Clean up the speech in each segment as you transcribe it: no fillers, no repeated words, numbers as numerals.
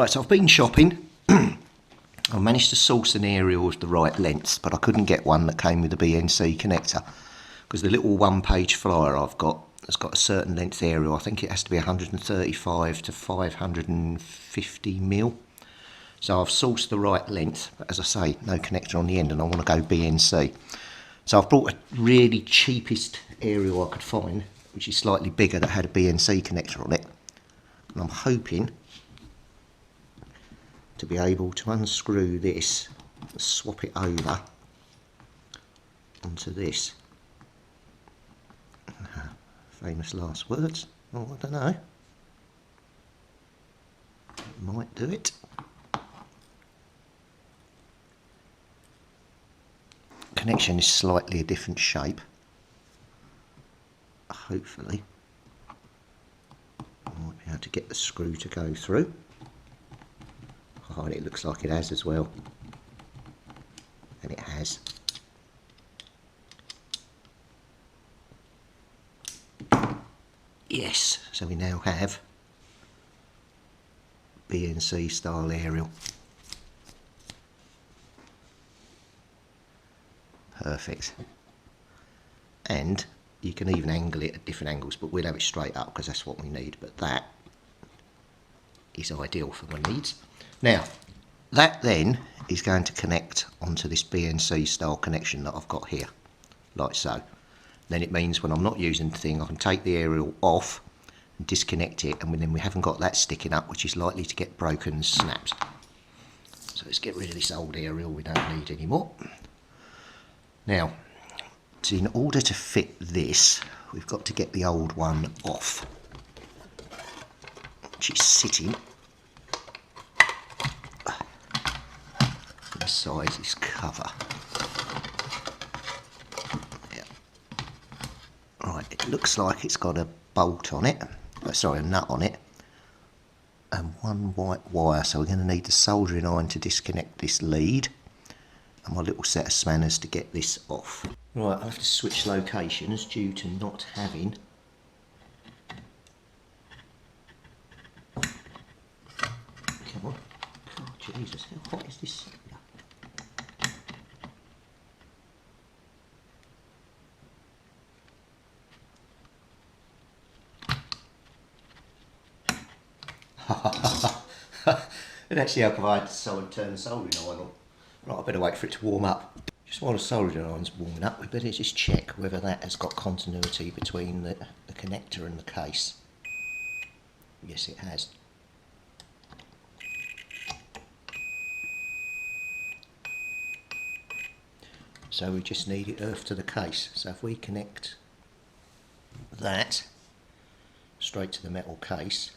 Right, so I've been shopping. I managed to source an aerial of the right length, but I couldn't get one that came with a BNC connector because the little one-page flyer I've got has got a certain length aerial. I think it has to be 135 to 550 mil. So I've sourced the right length, but as I say, no connector on the end, and I want to go BNC. So I've bought a really cheapest aerial I could find, which is slightly bigger, that had a BNC connector on it. And I'm hoping to be able to unscrew this and swap it over onto this. Famous last words. Oh, I don't know. Might do it. Connection is slightly a different shape. Hopefully I might be able to get the screw to go through. Oh, and it looks like it has as well. And it has. Yes, so we now have BNC style aerial. Perfect. And you can even angle it at different angles, but we'll have it straight up because that's what we need. But that is ideal for my needs. Now, that then is going to connect onto this BNC style connection that I've got here, like so. Then it means when I'm not using the thing, I can take the aerial off and disconnect it, and then we haven't got that sticking up, which is likely to get broken and snapped. So let's get rid of this old aerial we don't need anymore. Now, so in order to fit this, we've got to get the old one off, which is sitting inside this cover. Yeah. Right, it looks like it's got a bolt on it, sorry, a nut on it, and one white wire, so we're going to need the soldering iron to disconnect this lead, and my little set of spanners to get this off. Right, I'll have to switch locations due to not having come on. Oh, Jesus, how hot is this? It'd actually help if I had to turn the soldering iron on. Right, I better wait for it to warm up. Just while the soldering iron's warming up, we better just check whether that has got continuity between the connector and the case. Yes, it has. So we just need it earthed to the case. So if we connect that straight to the metal case,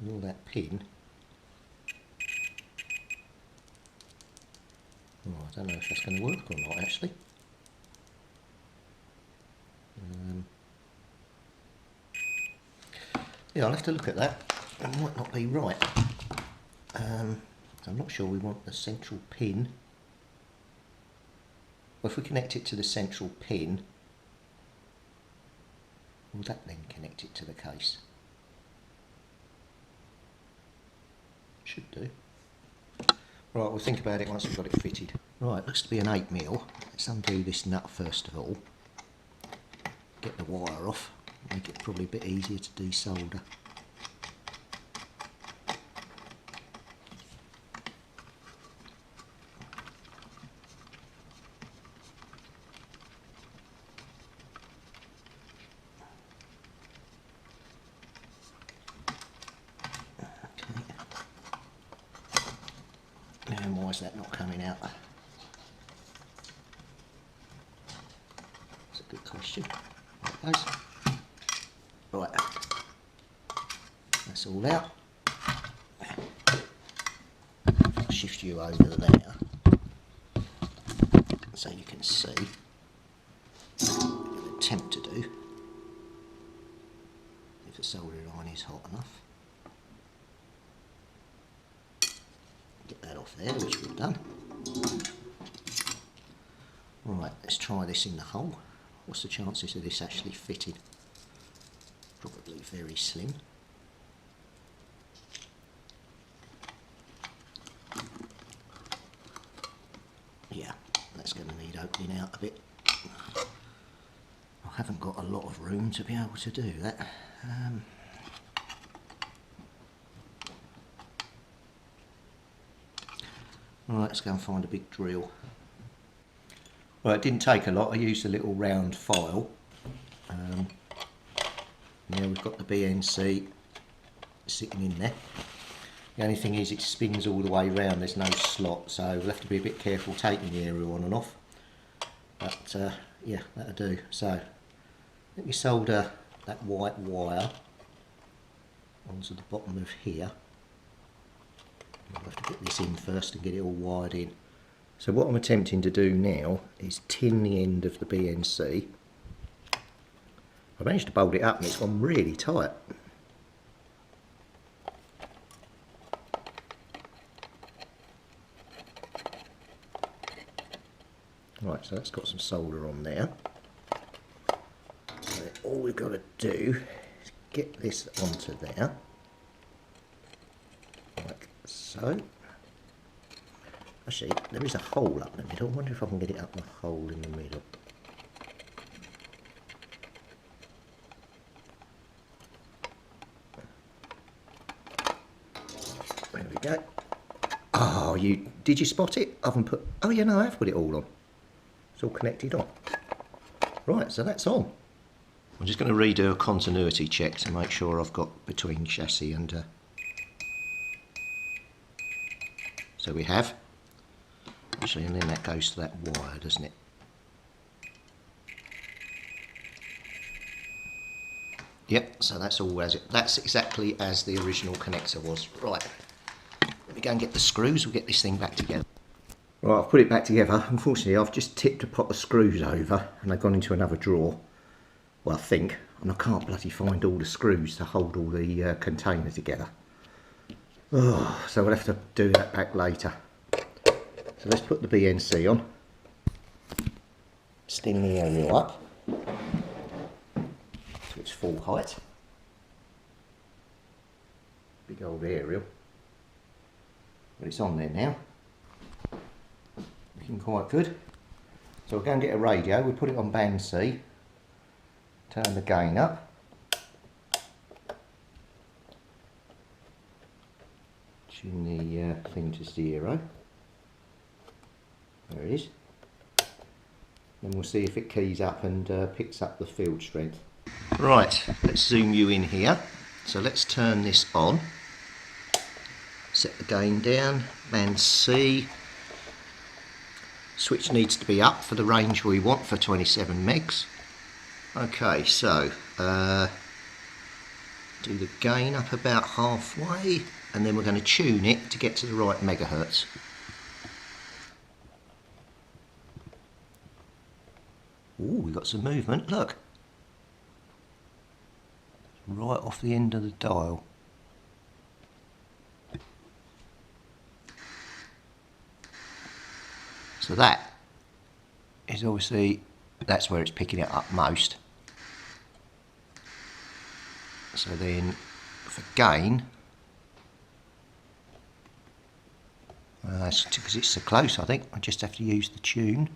all that pin, oh, I don't know if that's going to work or not actually. Yeah, I'll have to look at that. It might not be right. I'm not sure we want the central pin. Well, if we connect it to the central pin, will that then connect it to the case? Should do. Right, we'll think about it once we've got it fitted. Right, looks to be an 8mm. Let's undo this nut first of all. Get the wire off. Make it probably a bit easier to desolder. And why is that not coming out? That's a good question. There it goes. Right, that's all out. I'll shift you over there so you can see what I'll attempt to do if the soldering iron is hot enough. Get that off there, which we've done. Right, let's try this in the hole. What's the chances of this actually fitting? Probably very slim. opening out a bit. I haven't got a lot of room to be able to do that. Right, let's go and find a big drill. Well, it didn't take a lot. I used a little round file. Now we've got the BNC sitting in there. The only thing is it spins all the way round, there's no slot, so we'll have to be a bit careful taking the aerial on and off. But yeah, that'll do. So let me solder that white wire onto the bottom of here. I'll have to get this in first and get it all wired in. So what I'm attempting to do now is tin the end of the BNC. I managed to bolt it up and it's gone really tight. Right, so that's got some solder on there. So all we've got to do is get this onto there, like so. Actually, there is a hole up in the middle. I wonder if I can get it up the hole in the middle. There we go. Oh, did you spot it? I haven't put. Oh yeah, no, I have put it all on. It's all connected on. Right, so that's on. I'm just going to redo a continuity check to make sure I've got between chassis and... So we have. Actually, and then that goes to that wire, doesn't it? Yep, so that's all as it. That's exactly as the original connector was. Right, let me go and get the screws. We'll get this thing back together. Right, I've put it back together. Unfortunately, I've just tipped a pot of screws over and they've gone into another drawer. Well, I think, and I can't bloody find all the screws to hold all the container together. Oh, so we'll have to do that back later. So let's put the BNC on. Sting the aerial up to its full height. Big old aerial. But it's on there now. Looking quite good. So we'll go and get a radio, we'll put it on band C, turn the gain up, tune the thing to 0, there it is, then we'll see if it keys up and picks up the field strength. Right, let's zoom you in here, so let's turn this on, set the gain down, band C. Switch needs to be up for the range we want for 27 megs. Okay, so do the gain up about halfway and then we're going to tune it to get to the right megahertz. Ooh, we've got some movement, look. Right off the end of the dial. So that is obviously, that's where it's picking it up most. So then for gain, because it's so close, I think I just have to use the tune.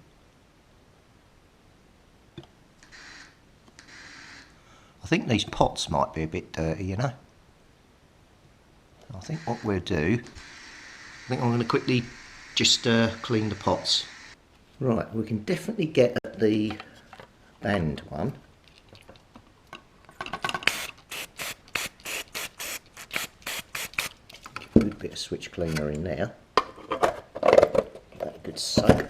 I think these pots might be a bit dirty, you know. I think what we'll do, I think I'm going to quickly just clean the pots. Right, we can definitely get at the band one. A good bit of switch cleaner in there. Give that a good soak.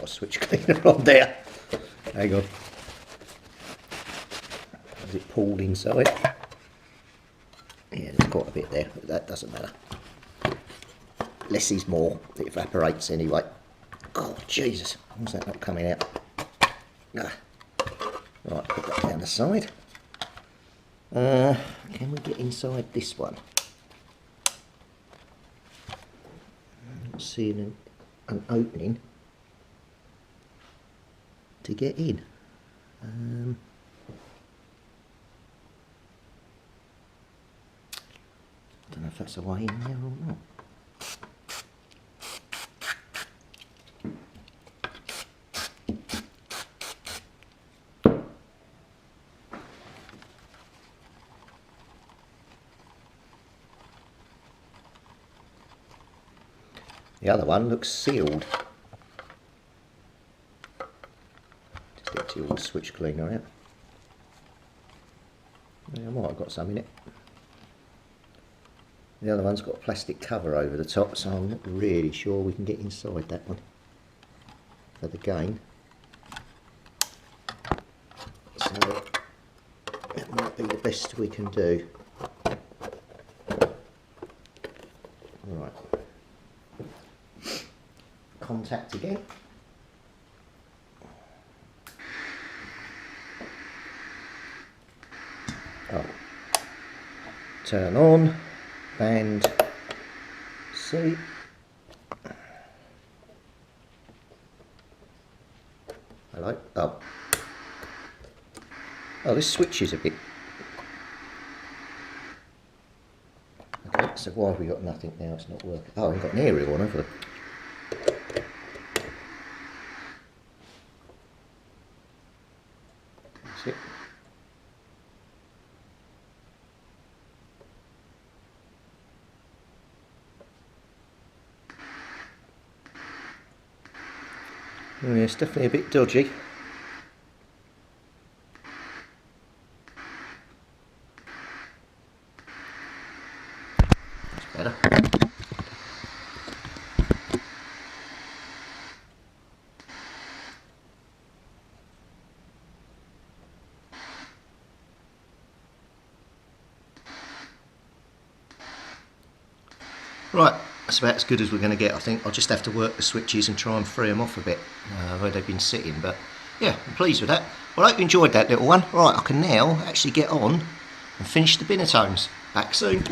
Switch cleaner on there. Hang on. Is it pulled inside? Yeah, there's quite a bit there, but that doesn't matter. Less is more. It evaporates anyway. Oh, Jesus. Why's that not coming out? Ah. Right, put that down the side. Can we get inside this one? I'm not seeing an opening. to get in. I don't know if that's the way in there or not. The other one looks sealed. Just empty all the switch cleaner out. Yeah, I might have got some in it. The other one's got a plastic cover over the top, so I'm not really sure we can get inside that one for the gain. So that might be the best we can do. Right. Contact again. Oh. Turn on. Band C. Hello. Oh. Oh, this switch is a bit. Okay, so why have we got nothing now? It's not working. Oh, I've got an aerial on, have I? That's it. Oh, yeah, it's definitely a bit dodgy. That's better. Right, that's about as good as we're going to get, I think. I'll just have to work the switches and try and free them off a bit where they've been sitting, but yeah, I'm pleased with that. Well, I hope you enjoyed that little one. Right, I can now actually get on and finish the binner tones. Back soon.